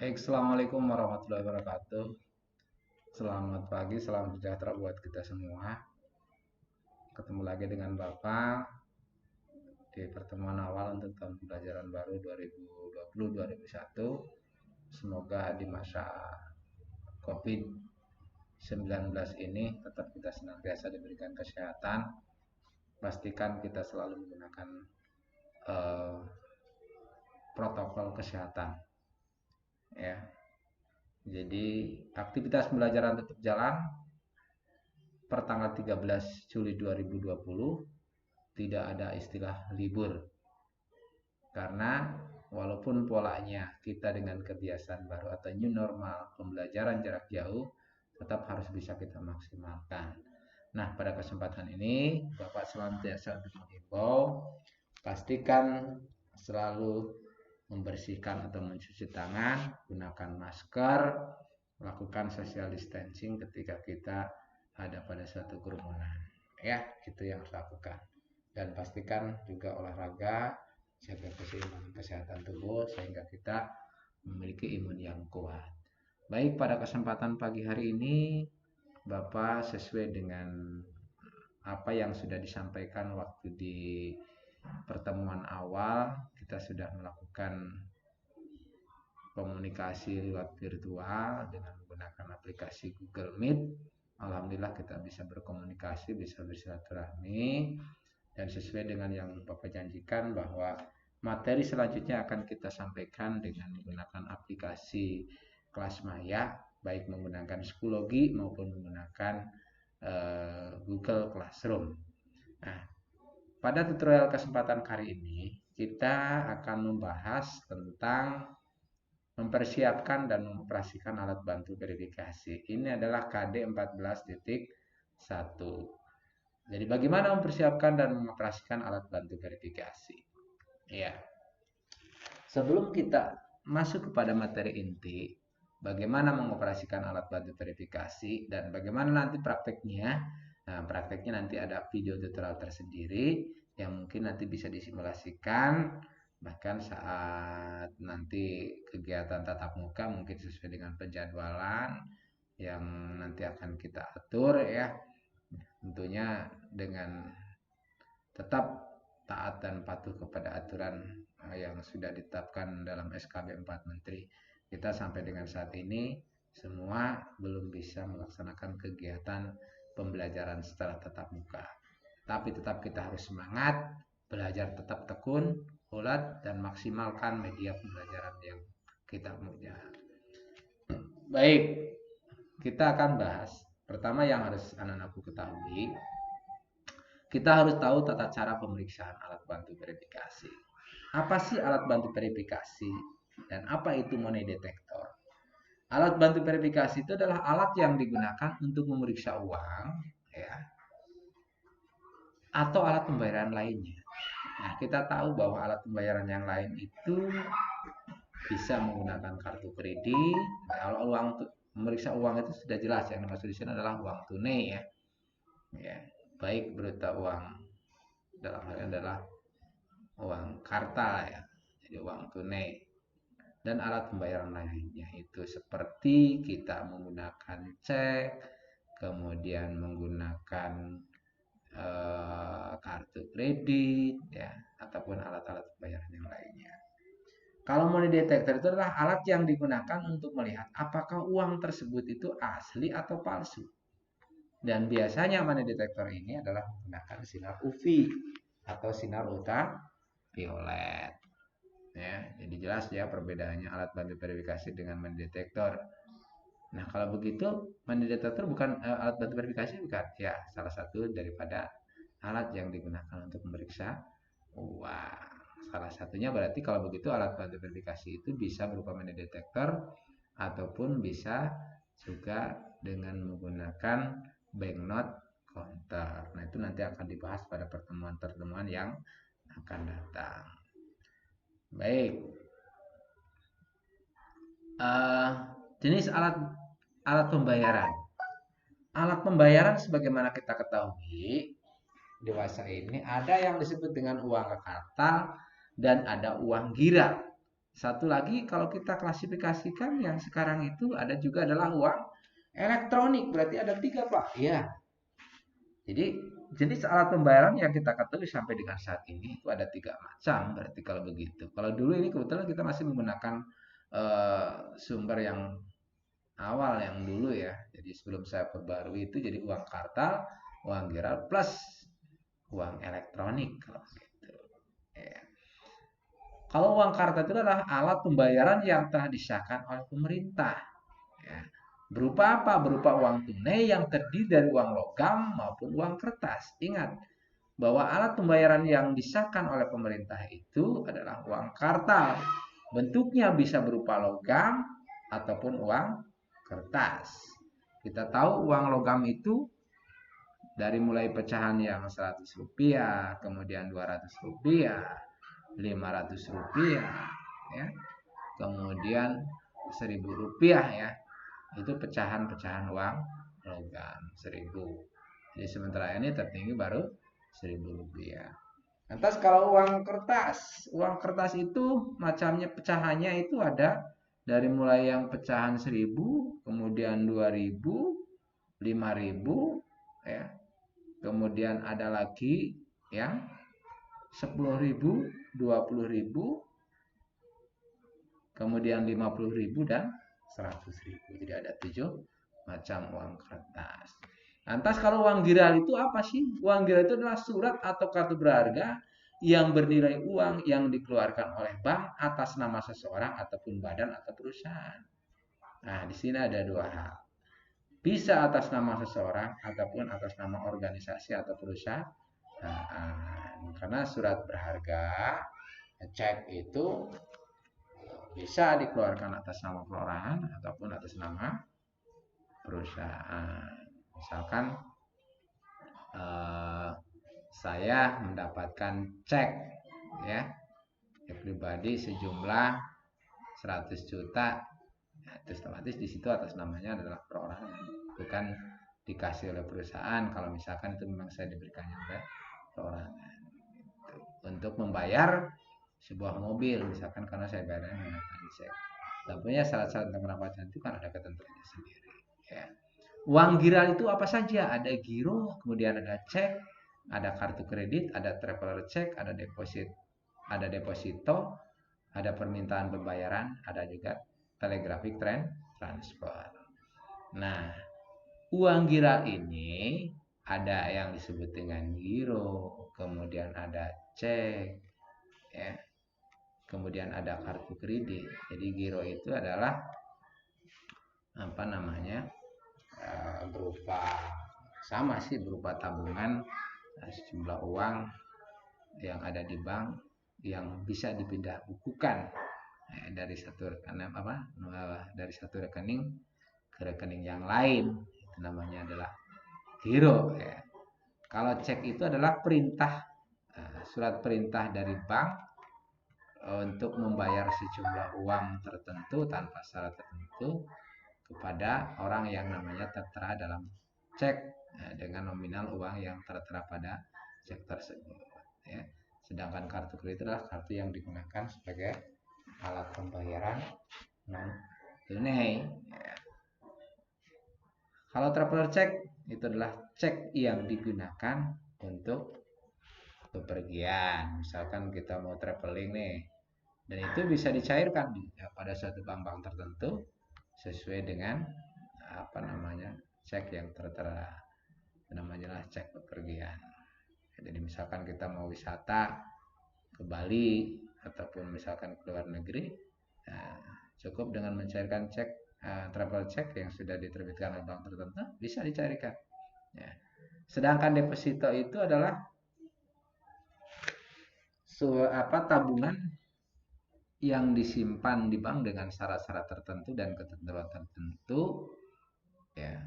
Assalamualaikum warahmatullahi wabarakatuh. Selamat pagi, salam sejahtera buat kita semua. Ketemu lagi dengan Bapak di pertemuan awal untuk tahun pembelajaran baru 2020-2021. Semoga di masa COVID-19 ini tetap kita senantiasa diberikan kesehatan. Pastikan kita selalu menggunakan eh, protokol kesehatan. Ya, jadi aktivitas pembelajaran tetap jalan per tanggal 13 Juli 2020, tidak ada istilah libur. Karena walaupun polanya kita dengan kebiasaan baru atau new normal pembelajaran jarak jauh, tetap harus bisa kita maksimalkan. Nah, pada kesempatan ini Bapak senantiasa untuk menghimbau, pastikan selalu membersihkan atau mencuci tangan, gunakan masker, lakukan social distancing ketika kita ada pada suatu kerumunan. Ya, itu yang harus lakukan. Dan pastikan juga olahraga, jaga keseimbangan kesehatan tubuh sehingga kita memiliki imun yang kuat. Baik, pada kesempatan pagi hari ini Bapak sesuai dengan apa yang sudah disampaikan waktu di pertemuan awal, kita sudah melakukan komunikasi lewat virtual dengan menggunakan aplikasi Google Meet. Alhamdulillah kita bisa berkomunikasi, bisa bersilaturahmi, dan sesuai dengan yang Bapak janjikan bahwa materi selanjutnya akan kita sampaikan dengan menggunakan aplikasi kelas maya, baik menggunakan Schoology maupun menggunakan Google Classroom. Nah, pada tutorial kesempatan kali ini kita akan membahas tentang mempersiapkan dan mengoperasikan alat bantu verifikasi. Ini adalah KD 14.1. Jadi bagaimana mempersiapkan dan mengoperasikan alat bantu verifikasi? Ya. Sebelum kita masuk kepada materi inti, bagaimana mengoperasikan alat bantu verifikasi dan bagaimana nanti prakteknya. Nah, prakteknya nanti ada video tutorial tersendiri yang mungkin nanti bisa disimulasikan, bahkan saat nanti kegiatan tatap muka mungkin sesuai dengan penjadwalan yang nanti akan kita atur ya, tentunya dengan tetap taat dan patuh kepada aturan yang sudah ditetapkan dalam SKB 4 Menteri. Kita sampai dengan saat ini semua belum bisa melaksanakan kegiatan pembelajaran secara tatap muka. Tapi tetap kita harus semangat, belajar tetap tekun, ulat, dan maksimalkan media pembelajaran yang kita punya. Baik, kita akan bahas. Pertama yang harus anak-anakku ketahui, kita harus tahu tata cara pemeriksaan alat bantu verifikasi. Apa sih alat bantu verifikasi? Dan apa itu money detector? Alat bantu verifikasi itu adalah alat yang digunakan untuk memeriksa uang, ya, atau alat pembayaran lainnya. Nah, kita tahu bahwa alat pembayaran yang lain itu bisa menggunakan kartu kredit. Nah, kalau uang memeriksa uang itu sudah jelas, yang dimaksud di sini adalah uang tunai ya. Ya, baik berupa uang, dalam hal ini adalah uang kartal ya, jadi uang tunai, dan alat pembayaran lainnya itu seperti kita menggunakan cek, kemudian menggunakan kartu kredit ya, ataupun alat-alat pembayaran yang lainnya. Kalau money detector itu adalah alat yang digunakan untuk melihat apakah uang tersebut itu asli atau palsu. Dan biasanya money detector ini adalah menggunakan sinar UV atau sinar ultraviolet. Ya, jadi jelas ya perbedaannya alat bantu verifikasi dengan money detector. Nah, kalau begitu money detector bukan alat bantu verifikasi bukan? Ya, salah satu daripada alat yang digunakan untuk memeriksa uang. Salah satunya berarti kalau begitu alat bantu verifikasi itu bisa berupa money detector ataupun bisa juga dengan menggunakan banknote counter. Nah, itu nanti akan dibahas pada pertemuan-pertemuan yang akan datang. Baik. Jenis alat pembayaran. Alat pembayaran sebagaimana kita ketahui dewasa ini ada yang disebut dengan uang kartal dan ada uang gira. Satu lagi kalau kita klasifikasikan yang sekarang itu ada juga adalah uang elektronik. Berarti ada tiga, Pak. Ya. Jadi jenis alat pembayaran yang kita ketahui sampai dengan saat ini itu ada tiga macam. Berarti kalau begitu. Kalau dulu ini kebetulan kita masih menggunakan sumber yang awal yang dulu ya. Jadi sebelum saya perbarui itu jadi uang kartal, uang giral plus uang elektronik kalau gitu. Ya. Kalau uang kartal itu adalah alat pembayaran yang telah disahkan oleh pemerintah. Ya. Berupa apa? Berupa uang tunai yang terdiri dari uang logam maupun uang kertas. Ingat bahwa alat pembayaran yang disahkan oleh pemerintah itu adalah uang kartal. Bentuknya bisa berupa logam ataupun uang kertas. Kita tahu uang logam itu dari mulai pecahan yang 100 rupiah, kemudian 200 rupiah, 500 rupiah, ya, kemudian 1000 rupiah ya, itu pecahan-pecahan uang logam 1000. Jadi sementara ini tertinggi baru 1000 rupiah. Lantas kalau uang kertas itu macamnya pecahannya itu ada dari mulai yang pecahan 1000, kemudian 2000, 5000, ya. Kemudian ada lagi yang 10.000, 20.000, kemudian 50.000 dan 100.000. Jadi ada 7 macam uang kertas. Lantas kalau uang giral itu apa sih? Uang giral itu adalah surat atau kartu berharga yang bernilai uang yang dikeluarkan oleh bank atas nama seseorang ataupun badan atau perusahaan. Nah, di sini ada dua hal. Bisa atas nama seseorang ataupun atas nama organisasi atau perusahaan. Karena surat berharga, cek itu bisa dikeluarkan atas nama perorangan ataupun atas nama perusahaan. Misalkan saya mendapatkan cek ya pribadi sejumlah 100 juta, nah, otomatis di situ atas namanya adalah perorangan, bukan dikasih oleh perusahaan. Kalau misalkan itu memang saya diberikannya oleh perorangan untuk membayar sebuah mobil, misalkan karena saya bayarnya menggunakan cek. Tentunya syarat-syarat untuk mendapatkan itu kan ada ketentuannya sendiri. Ya. Uang giral itu apa saja? Ada giro, kemudian ada cek, ada kartu kredit, ada traveler cek, ada deposito, ada permintaan pembayaran, ada juga telegraphic transfer. Nah, uang giral ini ada yang disebut dengan giro, kemudian ada cek, ya, kemudian ada kartu kredit. Jadi giro itu adalah apa namanya, berupa sama sih, berupa tabungan sejumlah uang yang ada di bank yang bisa dipindah bukukan dari satu rekening ke rekening yang lain. Itu namanya adalah giro ya. Kalau cek itu adalah perintah, surat perintah dari bank untuk membayar sejumlah uang tertentu tanpa syarat tertentu kepada orang yang namanya tertera dalam cek dengan nominal uang yang tertera pada cek tersebut ya. Sedangkan kartu kredit adalah kartu yang digunakan sebagai alat pembayaran non tunai ya. Kalau traveler cek itu adalah cek yang digunakan untuk bepergian. Misalkan kita mau traveling nih, dan itu bisa dicairkan ya, pada suatu bank-bank tertentu sesuai dengan apa namanya cek yang tertera, namanya cek bepergian. Jadi misalkan kita mau wisata ke Bali ataupun misalkan ke luar negeri, cukup dengan mencairkan cek travel check yang sudah diterbitkan oleh bank tertentu bisa dicairkan ya. Sedangkan deposito itu adalah tabungan yang disimpan di bank dengan syarat-syarat tertentu dan ketentuan tertentu ya,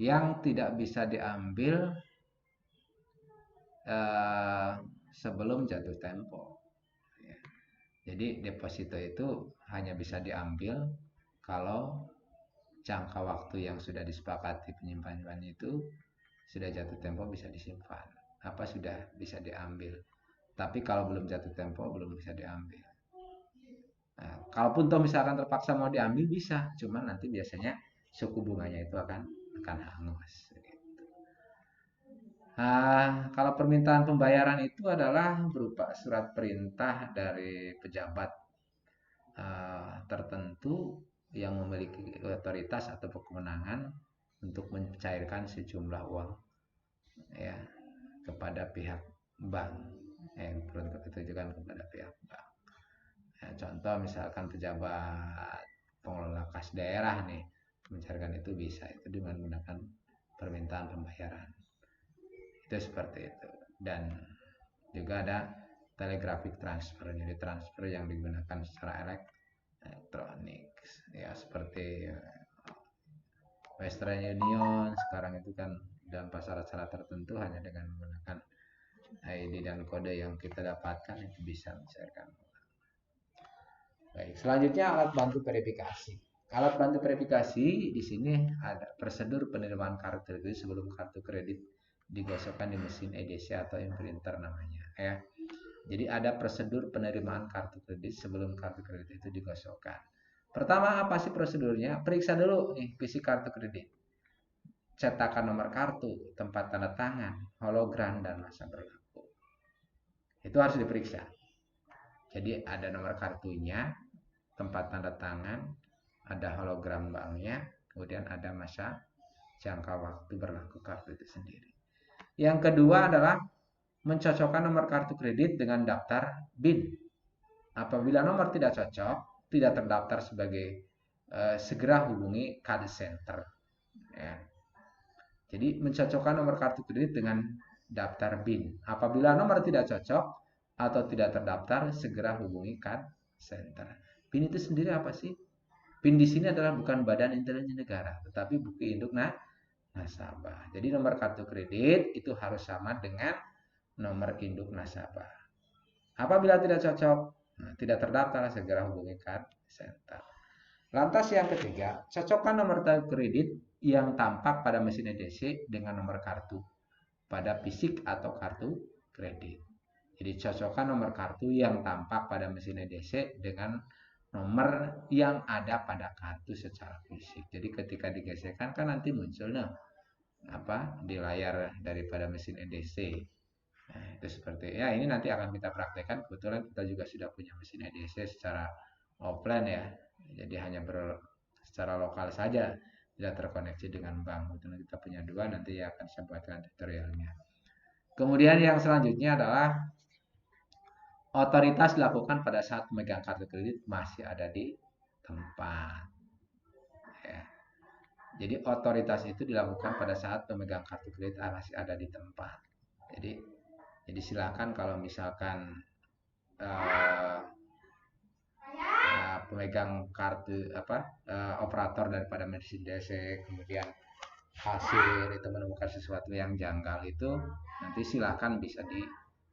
yang tidak bisa diambil sebelum jatuh tempo ya. Jadi deposito itu hanya bisa diambil kalau jangka waktu yang sudah disepakati penyimpanannya itu sudah jatuh tempo bisa disimpan, sudah bisa diambil. Tapi kalau belum jatuh tempo belum bisa diambil. Nah, Kalaupun toh misalkan terpaksa mau diambil bisa, cuman nanti biasanya suku bunganya itu akan hangus. Kalau permintaan pembayaran itu adalah berupa surat perintah dari pejabat tertentu yang memiliki otoritas atau kewenangan untuk mencairkan sejumlah uang ya kepada pihak bank yang ditujukan kepada pihak bank. Ya, contoh misalkan pejabat pengelola kas daerah nih mencairkan itu bisa itu dengan menggunakan permintaan pembayaran. Itu seperti itu. Dan juga ada telegraphic transfer, jadi transfer yang digunakan secara elektronik ya seperti Western Union sekarang itu kan dalam syarat-syarat tertentu hanya dengan menggunakan ID dan kode yang kita dapatkan itu bisa mencairkan. Baik, selanjutnya alat bantu verifikasi. Alat bantu verifikasi di sini ada prosedur penerimaan kartu kredit sebelum kartu kredit digosokkan di mesin EDC atau imprinter namanya ya. Jadi ada prosedur penerimaan kartu kredit sebelum kartu kredit itu digosokkan. Pertama apa sih prosedurnya? Periksa dulu nih fisik kartu kredit. Cetakan nomor kartu, tempat tanda tangan, hologram dan masa berlaku. Itu harus diperiksa. Jadi ada nomor kartunya, tempat tanda tangan, ada hologram banknya, kemudian ada masa jangka waktu berlaku kartu itu sendiri. Yang kedua adalah mencocokkan nomor kartu kredit dengan daftar BIN. Apabila nomor tidak cocok, tidak terdaftar sebagai segera hubungi card center. Ya. Jadi mencocokkan nomor kartu kredit dengan daftar BIN. Apabila nomor tidak cocok atau tidak terdaftar, segera hubungi card center. BIN itu sendiri apa sih? BIN di sini adalah bukan Badan Intelijen Negara, tetapi buku induk nasabah. Jadi nomor kartu kredit itu harus sama dengan nomor induk nasabah. Apabila tidak cocok, tidak terdaftar, segera hubungi card center. Lantas yang ketiga, cocokkan nomor kartu kredit yang tampak pada mesin EDC dengan nomor kartu pada fisik atau kartu kredit. Jadi cocokkan nomor kartu yang tampak pada mesin EDC dengan nomor yang ada pada kartu secara fisik. Jadi ketika digeserkan kan nanti munculnya di layar daripada mesin EDC. Nah, itu seperti ya ini nanti akan kita praktekkan. Kebetulan kita juga sudah punya mesin EDC secara offline ya. Jadi hanya secara lokal saja, tidak terkoneksi dengan bank. Kebetulan kita punya dua, nanti akan saya buatkan tutorialnya. Kemudian yang selanjutnya adalah otoritas dilakukan pada saat memegang kartu kredit masih ada di tempat. Ya. Jadi otoritas itu dilakukan pada saat pemegang kartu kredit masih ada di tempat. Jadi silakan kalau misalkan pemegang kartu operator daripada mesin EDC kemudian hasil itu menemukan sesuatu yang janggal itu nanti silakan bisa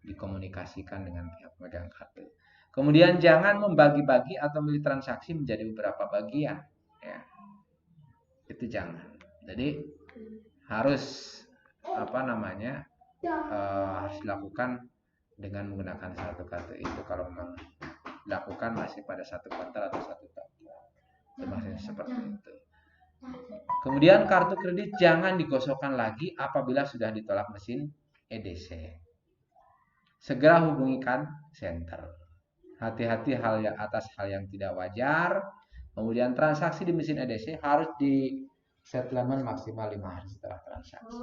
dikomunikasikan dengan pihak pemegang kartu. Kemudian jangan membagi-bagi atau memilih transaksi menjadi beberapa bagian ya. Itu jangan. Jadi harus harus dilakukan dengan menggunakan satu kartu itu kalau memang dilakukan masih pada satu kuartal atau satu tahun. Maksudnya seperti itu. Kemudian kartu kredit jangan digosokkan lagi apabila sudah ditolak mesin EDC. Segera hubungi card center. Hati-hati atas hal yang tidak wajar. Kemudian transaksi di mesin EDC harus di settlement maksimal 5 hari setelah transaksi.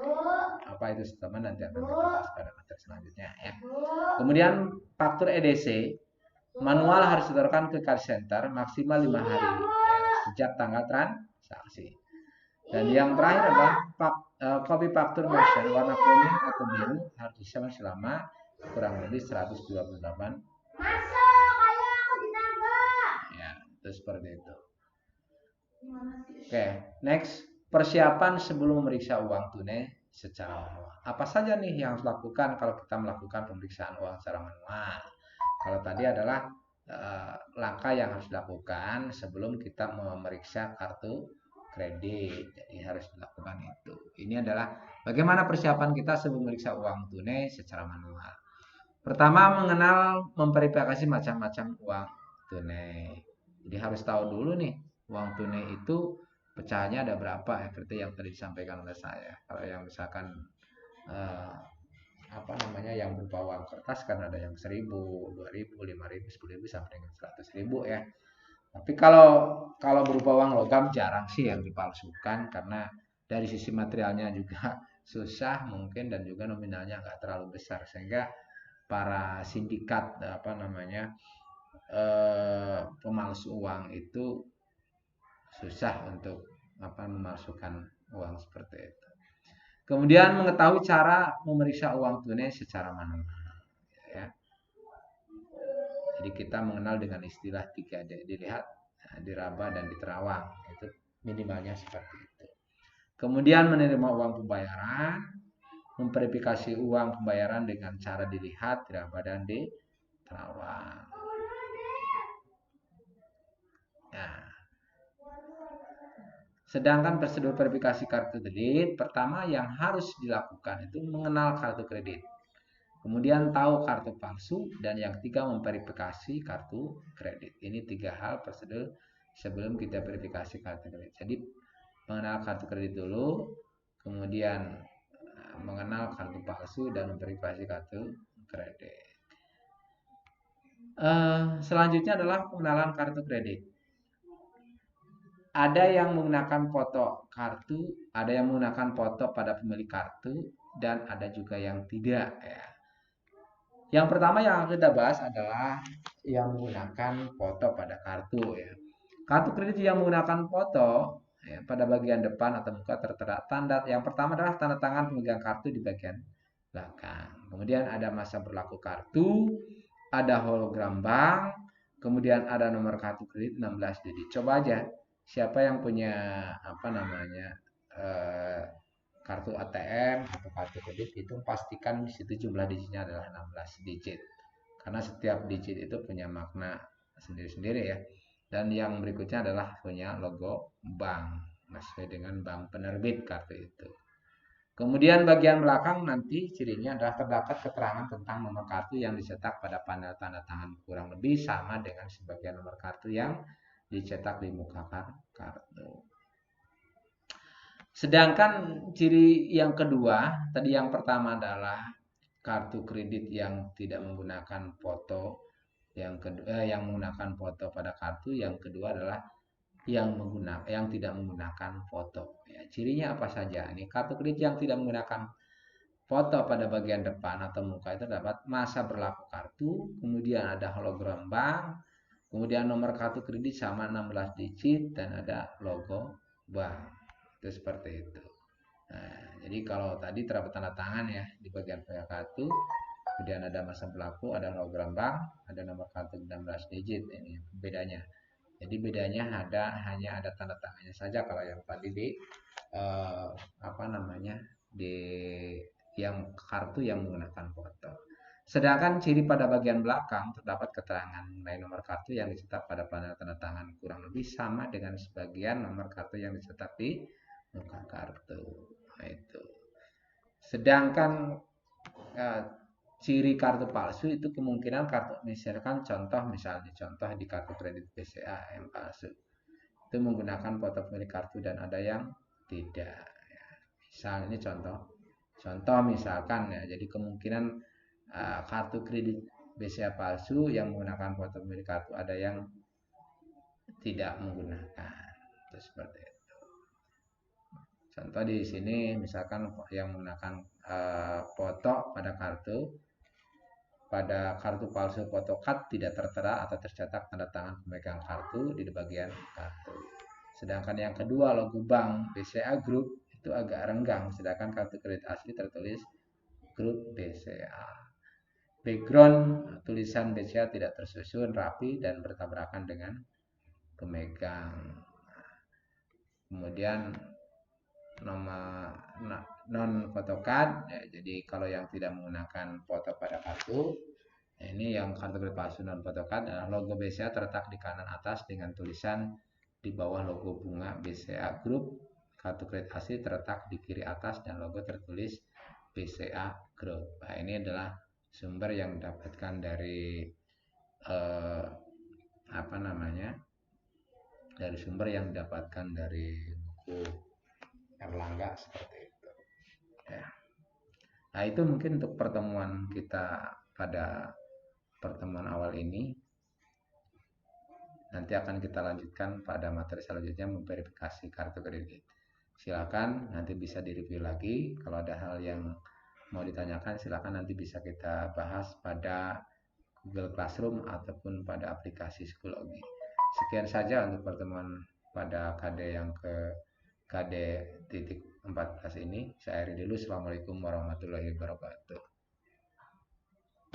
Apa itu settlement nanti akan kita bahas pada materi selanjutnya ya. Kemudian faktur EDC manual harus disetorkan ke card center maksimal 5 hari ya, sejak tanggal transaksi. Dan yang terakhir adalah copy faktur merchant warna kuning atau biru harus disimpan selama kurang lebih 128 ya, itu seperti itu. Oke, next, persiapan sebelum memeriksa uang tunai secara manual. Apa saja nih yang harus dilakukan kalau kita melakukan pemeriksaan uang secara manual? Kalau tadi adalah langkah yang harus dilakukan sebelum kita memeriksa kartu kredit, jadi harus dilakukan itu. Ini adalah bagaimana persiapan kita sebelum memeriksa uang tunai secara manual. Pertama, memverifikasi macam-macam uang tunai. Jadi harus tahu dulu nih uang tunai itu pecahannya ada berapa, seperti yang tadi disampaikan oleh saya. Kalau yang misalkan eh, apa namanya yang berupa uang kertas kan ada yang 1.000, 2.000, 5.000, 10.000 sampai dengan 100.000 ya. Tapi kalau berupa uang logam jarang sih yang dipalsukan karena dari sisi materialnya juga susah mungkin dan juga nominalnya nggak terlalu besar sehingga para sindikat apa namanya pemalsu uang itu susah untuk apa memalsukan uang seperti itu. Kemudian mengetahui cara memeriksa uang tunai secara manual ya. Jadi kita mengenal dengan istilah 3D, dilihat, diraba dan diterawang. Itu minimalnya seperti itu. Kemudian menerima uang pembayaran, memverifikasi uang pembayaran dengan cara dilihat, diraba dan diterawang. Nah, sedangkan prosedur verifikasi kartu kredit, pertama yang harus dilakukan itu mengenal kartu kredit. Kemudian tahu kartu palsu dan yang ketiga memverifikasi kartu kredit. Ini 3 hal prosedur sebelum kita verifikasi kartu kredit. Jadi mengenal kartu kredit dulu, kemudian mengenal kartu palsu dan memverifikasi kartu kredit. Selanjutnya adalah pengenalan kartu kredit. Ada yang menggunakan foto kartu, ada yang menggunakan foto pada pemilik kartu, dan ada juga yang tidak ya. Yang pertama yang kita bahas adalah yang menggunakan foto pada kartu ya. Kartu kredit yang menggunakan foto ya, pada bagian depan atau muka tertera tanda. Yang pertama adalah tanda tangan pemegang kartu di bagian belakang. Kemudian ada masa berlaku kartu, ada hologram bank, kemudian ada nomor kartu kredit 16 digit. Coba aja siapa yang punya apa namanya kartu ATM atau kartu kredit itu pastikan di situ jumlah digitnya adalah 16 digit karena setiap digit itu punya makna sendiri-sendiri ya. Dan yang berikutnya adalah punya logo bank sesuai dengan bank penerbit kartu itu. Kemudian bagian belakang nanti cirinya adalah terdapat keterangan tentang nomor kartu yang dicetak pada panel tanda tangan kurang lebih sama dengan sebagian nomor kartu yang dicetak di muka kartu. Sedangkan ciri yang kedua, tadi yang pertama adalah kartu kredit yang tidak menggunakan foto, yang kedua yang menggunakan foto pada kartu, yang kedua adalah yang tidak menggunakan foto. Ya, cirinya apa saja? Ini kartu kredit yang tidak menggunakan foto pada bagian depan atau muka itu dapat masa berlaku kartu, kemudian ada hologram bank, kemudian nomor kartu kredit sama 16 digit dan ada logo bank. Itu seperti itu. Nah, jadi kalau tadi terdapat tanda tangan ya di bagian kartu, kemudian ada masa berlaku, ada hologram bank, ada nomor kartu 16 digit. Ini bedanya. Jadi bedanya hanya ada tanda tangannya saja kalau yang tadi di apa namanya di yang kartu yang menggunakan foto. Sedangkan ciri pada bagian belakang terdapat keterangan mengenai nomor kartu yang dicetak pada panel tanda tangan kurang lebih sama dengan sebagian nomor kartu yang dicetak di muka kartu. Nah, itu. Sedangkan ciri kartu palsu itu kemungkinan kartu misalkan misalnya contoh di kartu kredit BCA yang palsu itu menggunakan foto pemilik kartu dan ada yang tidak. Misal ini contoh misalkan ya, jadi kemungkinan kartu kredit BCA palsu yang menggunakan foto pemilik kartu ada yang tidak menggunakan. Itu seperti itu. Contoh di sini misalkan yang menggunakan foto pada kartu palsu photocard tidak tertera atau tercetak tanda tangan pemegang kartu di bagian kartu. Sedangkan yang kedua logo bank BCA Group itu agak renggang, sedangkan kartu kredit asli tertulis Grup BCA. Background tulisan BCA tidak tersusun rapi dan bertabrakan dengan pemegang. Kemudian nomor non photocard ya, jadi kalau yang tidak menggunakan foto pada kartu ini yang kartu kredit palsu non photocard logo BCA terletak di kanan atas dengan tulisan di bawah logo bunga BCA Group. Kartu kredit asli terletak di kiri atas dan logo tertulis BCA Group. Nah, ini adalah sumber yang didapatkan dari apa namanya dari sumber yang didapatkan dari buku Erlangga seperti itu. Ya. Nah, itu mungkin untuk pertemuan kita pada pertemuan awal ini. Nanti akan kita lanjutkan pada materi selanjutnya memverifikasi kartu kredit. Silakan nanti bisa direview lagi. Kalau ada hal yang mau ditanyakan, silakan nanti bisa kita bahas pada Google Classroom ataupun pada aplikasi Schoology. Sekian saja untuk pertemuan pada KD yang ke KD titik 14 ini. Saya akhiri dulu. Assalamualaikum warahmatullahi wabarakatuh.